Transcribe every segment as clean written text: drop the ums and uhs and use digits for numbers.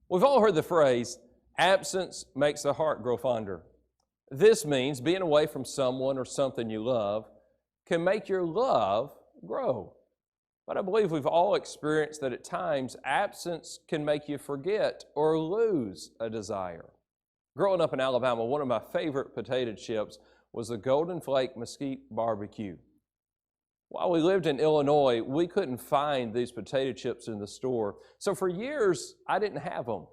We've all heard the phrase, absence makes the heart grow fonder. This means being away from someone or something you love can make your love grow. But I believe we've all experienced that at times absence can make you forget or lose a desire. Growing up in Alabama, one of my favorite potato chips was the Golden Flake Mesquite Barbecue. While we lived in Illinois, we couldn't find these potato chips in the store. So for years, I didn't have them.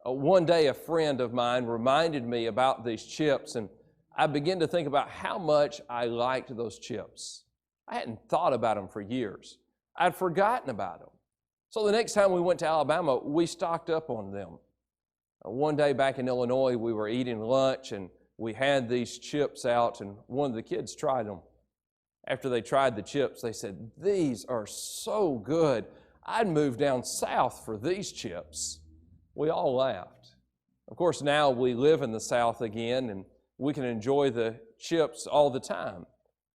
One day, a friend of mine reminded me about these chips, and I began to think about how much I liked those chips. I hadn't thought about them for years. I'd forgotten about them. So the next time we went to Alabama, we stocked up on them. One day back in Illinois, we were eating lunch, and we had these chips out, and one of the kids tried them. After they tried the chips, they said, "These are so good. I'd move down south for these chips." We all laughed. Of course, now we live in the South again, and we can enjoy the chips all the time.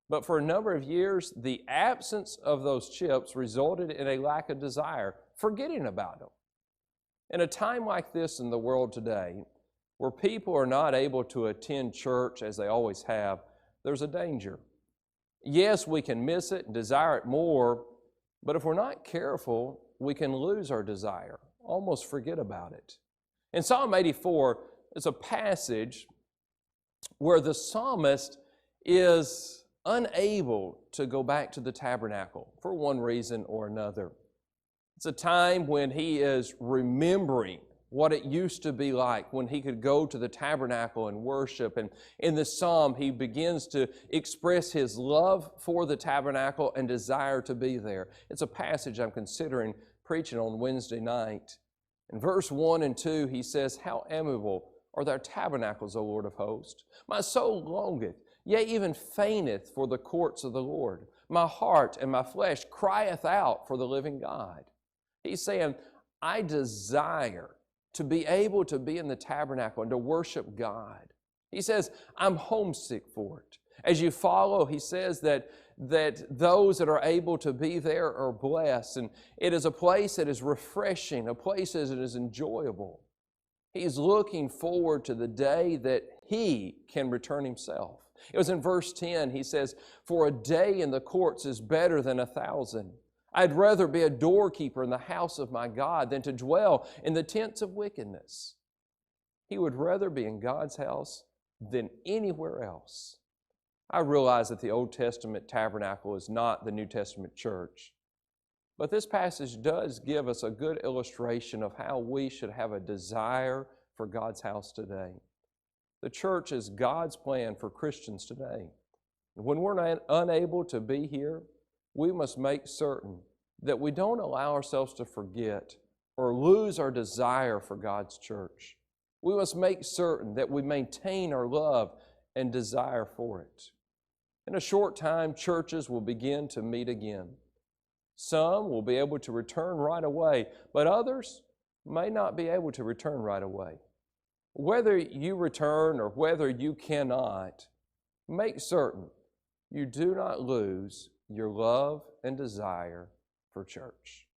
But for a number of years, the absence of those chips resulted in a lack of desire, forgetting about them. In a time like this in the world today, where people are not able to attend church as they always have, there's a danger. Yes, we can miss it and desire it more, but if we're not careful, we can lose our desire, almost forget about it. In Psalm 84, there's a passage where the psalmist is unable to go back to the tabernacle for one reason or another. It's a time when he is remembering what it used to be like when he could go to the tabernacle and worship. And in this psalm, he begins to express his love for the tabernacle and desire to be there. It's a passage I'm considering preaching on Wednesday night. In verse 1 and 2, he says, "How amiable are thy tabernacles, O Lord of hosts! My soul longeth, yea, even fainteth for the courts of the Lord. My heart and my flesh crieth out for the living God." He's saying, I desire to be able to be in the tabernacle and to worship God. He says, I'm homesick for it. As you follow, he says that those that are able to be there are blessed, and it is a place that is refreshing, a place that is enjoyable. He's looking forward to the day that he can return himself. It was in verse 10, he says, "For a day in the courts is better than 1,000. I'd rather be a doorkeeper in the house of my God than to dwell in the tents of wickedness." He would rather be in God's house than anywhere else. I realize that the Old Testament tabernacle is not the New Testament church, but this passage does give us a good illustration of how we should have a desire for God's house today. The church is God's plan for Christians today. And when we're unable to be here, we must make certain that we don't allow ourselves to forget or lose our desire for God's church. We must make certain that we maintain our love and desire for it. In a short time, churches will begin to meet again. Some will be able to return right away, but others may not be able to return right away. Whether you return or whether you cannot, make certain you do not lose your love and desire for church.